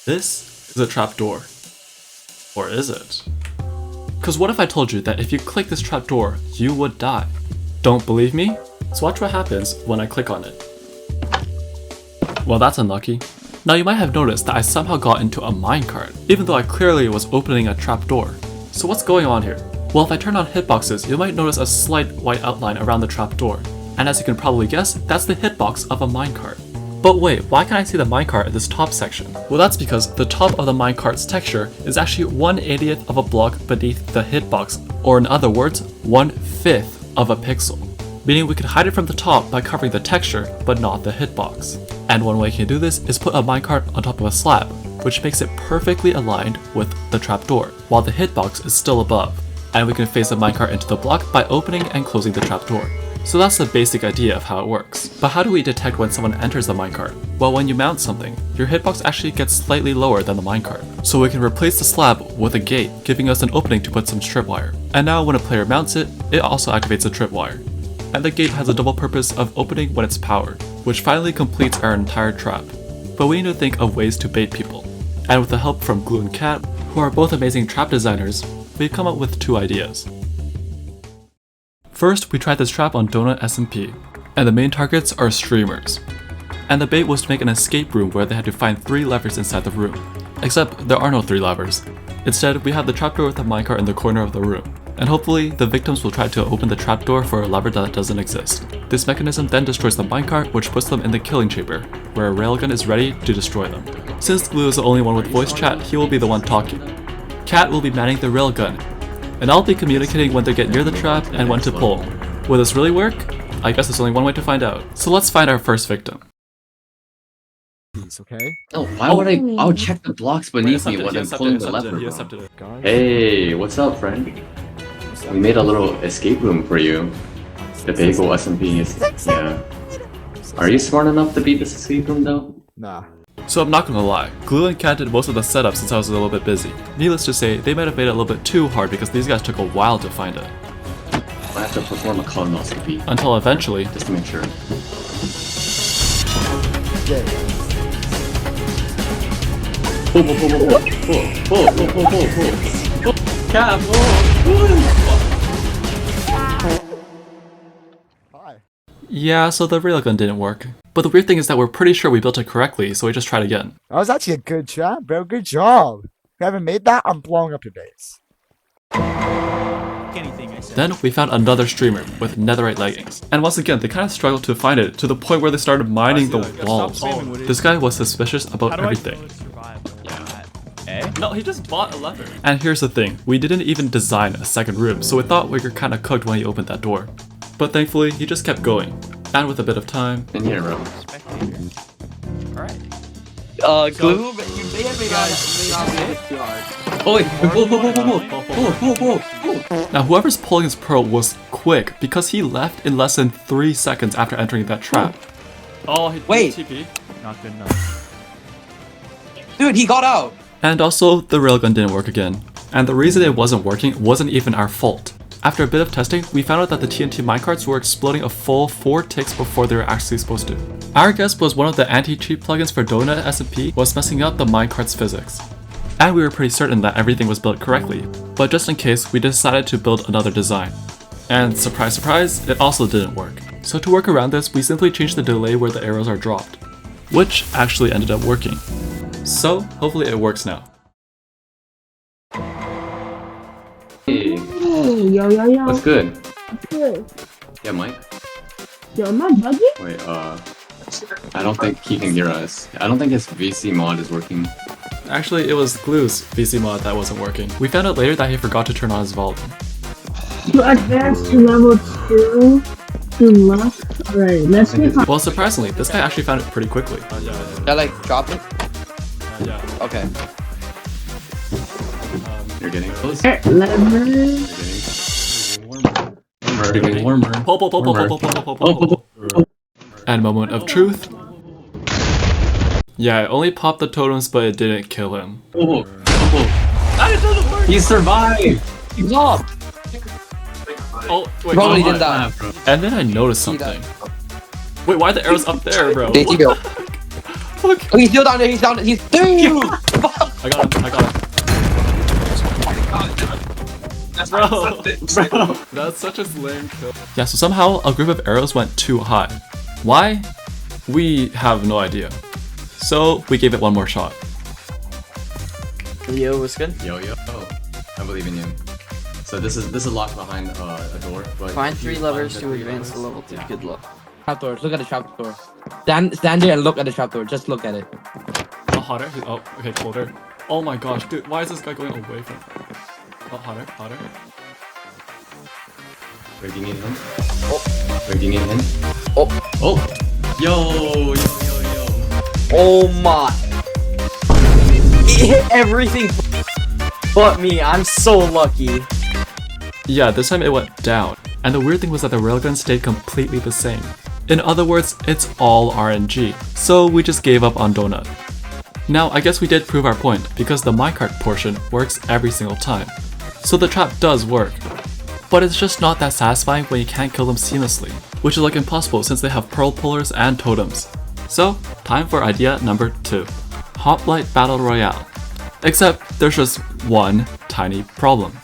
This is a trapdoor. Or is it? Cause what if I told you that if you click this trapdoor, you would die? Don't believe me? So watch what happens when I click on it. Well, that's unlucky. Now you might have noticed that I somehow got into a minecart, even though I clearly was opening a trapdoor. So what's going on here? Well, if I turn on hitboxes, you might notice a slight white outline around the trapdoor. And as you can probably guess, that's the hitbox of a minecart. But wait, why can't I see the minecart in this top section? Well, that's because the top of the minecart's texture is actually 1/80th of a block beneath the hitbox, or in other words, 1/5 of a pixel. Meaning we could hide it from the top by covering the texture, but not the hitbox. And one way you can do this is put a minecart on top of a slab, which makes it perfectly aligned with the trapdoor, while the hitbox is still above. And we can face the minecart into the block by opening and closing the trapdoor. So that's the basic idea of how it works. But how do we detect when someone enters the minecart? Well, when you mount something, your hitbox actually gets slightly lower than the minecart. So we can replace the slab with a gate, giving us an opening to put some tripwire. And now when a player mounts it, it also activates a tripwire. And the gate has a double purpose of opening when it's powered, which finally completes our entire trap. But we need to think of ways to bait people. And with the help from Glue and Cat, who are both amazing trap designers, we've come up with 2 ideas. First, we tried this trap on Donut SMP, and the main targets are streamers. And the bait was to make an escape room where they had to find 3 levers inside the room. Except there are no 3 levers. Instead, we have the trapdoor with the minecart in the corner of the room. And hopefully, the victims will try to open the trapdoor for a lever that doesn't exist. This mechanism then destroys the minecart, which puts them in the killing chamber, where a railgun is ready to destroy them. Since Glue is the only one with voice chat, he will be the one talking. Cat will be manning the railgun, and I'll be communicating when they get near the trap and when to pull. Will this really work? I guess there's only one way to find out. So let's find our first victim. Okay. No, why would I'll check the blocks beneath me when I'm pulling the lever. He accepted it. Hey, what's up, friend? We made a little escape room for you. The Bagel SMP is... yeah. Are you smart enough to beat this escape room though? Nah. So I'm not gonna lie, Glue and Cat did most of the setup since I was a little bit busy. Needless to say, they might have made it a little bit too hard because these guys took a while to find it. I have to perform a colonoscopy. Until eventually... just to make sure. Pull, pull, pull, pull, pull, pull, pull, pull, pull, pull, pull. Cat, Hi. Yeah, so the railgun didn't work. But the weird thing is that we're pretty sure we built it correctly, so we just tried again. That was actually a good trap, bro. Good job. If you haven't made that, I'm blowing up your base. Then we found another streamer with netherite leggings. And once again, they kind of struggled to find it, to the point where they started mining the walls. This guy was suspicious about everything. No, he just bought a lever. And here's the thing, we didn't even design a second room, so we thought we were kind of cooked when he opened that door. But thankfully, he just kept going. And with a bit of time... in here, bro. Alright. Glue, you may have made it too hard. Oh wait, pull, pull, pull, pull, pull, pull, pull, pull. Now whoever's pulling his pearl was quick, because he left in less than 3 seconds after entering that trap. Oh, he Wait. TP. Not good enough. Dude, he got out! And also, the railgun didn't work again. And the reason it wasn't working wasn't even our fault. After a bit of testing, we found out that the TNT minecarts were exploding a full 4 ticks before they were actually supposed to. Our guess was one of the anti-cheat plugins for Donut SMP was messing up the minecart's physics. And we were pretty certain that everything was built correctly, but just in case, we decided to build another design. And surprise surprise, it also didn't work. So to work around this, we simply changed the delay where the arrows are dropped, which actually ended up working. So hopefully it works now. Hey, Yo. what's good? What's good? Yeah, Mike? Yo, am I bugging? Wait, I don't think he can hear us. I don't think his VC mod is working. Actually, it was Glue's VC mod that wasn't working. We found out later that he forgot to turn on his volume. To advance to level 2 to luck. Alright, let's see how. Well, surprisingly, this guy actually found it pretty quickly. Did I like drop it? Yeah. Okay. You're getting close. Lever. You're getting warmer. Pull. And moment of truth. Yeah, it only popped the totems, but it didn't kill him. He survived! He's off! Oh, wait, Probably oh, didn't die. And then I noticed something. Wait, why are the arrows up there, bro? There you go. Look! Oh, he's still down there, he's down there, he's dude! I got him, I got him. Bro, that's such a lame kill. Yeah, so somehow a group of arrows went too high. Why? We have no idea. So we gave it one more shot. Yo, what's good? Yo, I believe in you. So this is locked behind a door. But Find if 3 you levers find to the advance to levers- level 2. yeah. Good luck. Trapdoor, look at the trapdoor. Stand there and look at the trapdoor, just look at it. Oh, hotter? Oh, okay, colder. Oh my gosh, dude, why is this guy going away from... Oh, hotter, hotter. Wait, do you need him? Wait, do you need him? Oh. Oh! Yo! Oh my. It hit everything but me. I'm so lucky. Yeah, this time it went down. And the weird thing was that the railgun stayed completely the same. In other words, it's all RNG. So we just gave up on Donut. Now, I guess we did prove our point, because the minecart portion works every single time. So the trap does work. But it's just not that satisfying when you can't kill them seamlessly, which is like impossible since they have pearl pullers and totems. So, time for idea number 2. Hoplite Battle Royale. Except, there's just one tiny problem.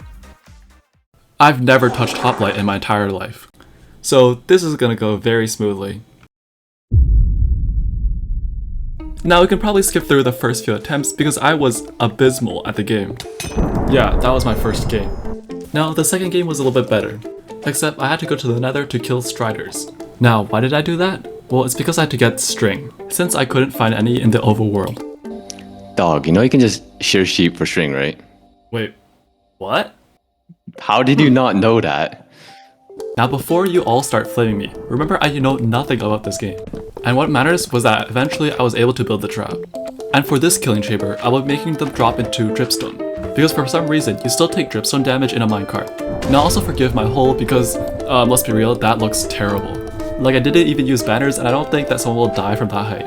I've never touched Hoplite in my entire life. So this is gonna go very smoothly. Now we can probably skip through the first few attempts because I was abysmal at the game. Yeah, that was my first game. Now the second game was a little bit better, except I had to go to the nether to kill striders. Now why did I do that? Well, it's because I had to get string, since I couldn't find any in the overworld. Dog, you know you can just shear sheep for string, right? Wait, what? How did you not know that? Now before you all start flaming me, remember I know nothing about this game. And what matters was that eventually I was able to build the trap. And for this killing chamber, I will be making them drop into dripstone. Because for some reason, you still take dripstone damage in a minecart. Now also forgive my hole because, let's be real, that looks terrible. Like I didn't even use banners and I don't think that someone will die from that height.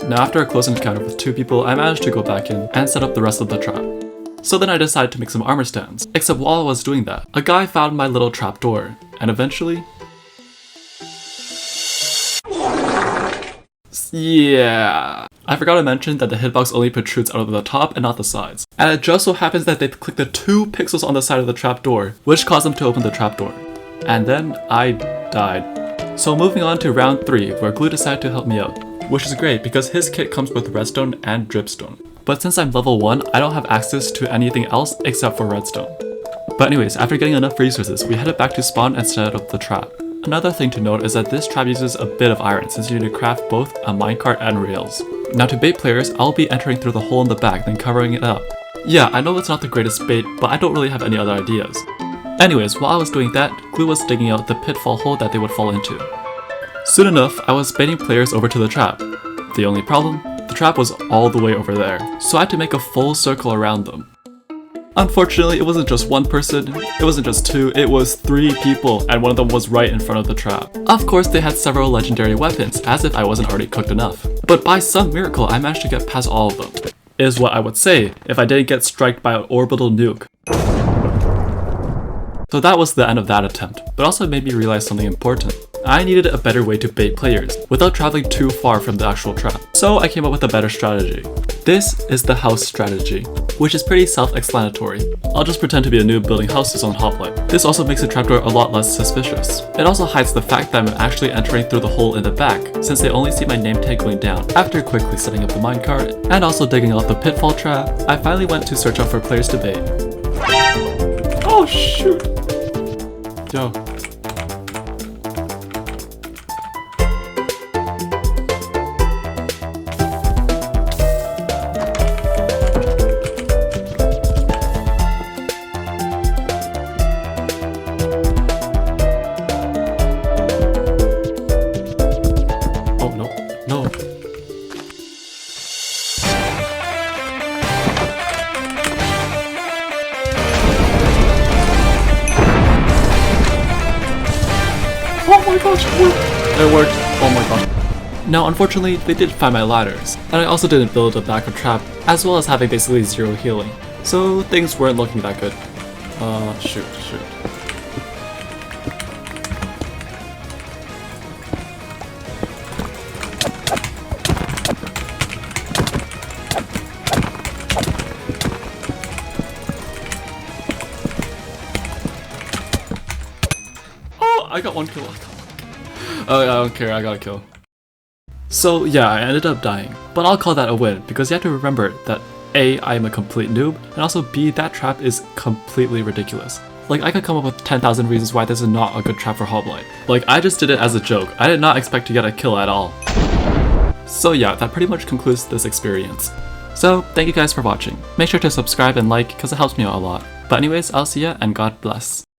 Now after a close encounter with 2 people, I managed to go back in and set up the rest of the trap. So then I decided to make some armor stands. Except while I was doing that, a guy found my little trapdoor, and eventually... Yeah... I forgot to mention that the hitbox only protrudes out of the top and not the sides. And it just so happens that they clicked the 2 pixels on the side of the trapdoor, which caused them to open the trapdoor. And then I died. So moving on to round 3, where Glue decided to help me out, which is great because his kit comes with redstone and dripstone. But since I'm level 1, I don't have access to anything else except for redstone. But anyways, after getting enough resources, we headed back to spawn and set up the trap. Another thing to note is that this trap uses a bit of iron since you need to craft both a minecart and rails. Now to bait players, I'll be entering through the hole in the back then covering it up. Yeah, I know it's not the greatest bait, but I don't really have any other ideas. Anyways, while I was doing that, Glue was digging out the pitfall hole that they would fall into. Soon enough, I was baiting players over to the trap. The only problem? The trap was all the way over there, so I had to make a full circle around them. Unfortunately, it wasn't just one person, it wasn't just 2, it was 3 people, and one of them was right in front of the trap. Of course, they had several legendary weapons, as if I wasn't already cooked enough. But by some miracle, I managed to get past all of them. Is what I would say if I didn't get striked by an orbital nuke. So that was the end of that attempt, but also made me realize something important. I needed a better way to bait players, without traveling too far from the actual trap. So I came up with a better strategy. This is the house strategy, which is pretty self-explanatory. I'll just pretend to be a noob building houses on Hoplite. This also makes the trapdoor a lot less suspicious. It also hides the fact that I'm actually entering through the hole in the back, since they only see my name tag going down. After quickly setting up the minecart, and also digging out the pitfall trap, I finally went to search out for players to bait. Oh shoot! Yo. Oh no, no. Oh my gosh, it worked! It worked, oh my gosh. Now unfortunately, they did find my ladders, and I also didn't build a backup trap, as well as having basically 0 healing. So things weren't looking that good. Shoot. I got one kill. Oh, I don't care, I got a kill. So yeah, I ended up dying, but I'll call that a win because you have to remember that A, I am a complete noob, and also B, that trap is completely ridiculous. Like, I could come up with 10,000 reasons why this is not a good trap for Hoplite. Like, I just did it as a joke. I did not expect to get a kill at all. So yeah, that pretty much concludes this experience. So, thank you guys for watching. Make sure to subscribe and like, because it helps me out a lot. But anyways, I'll see ya, and God bless.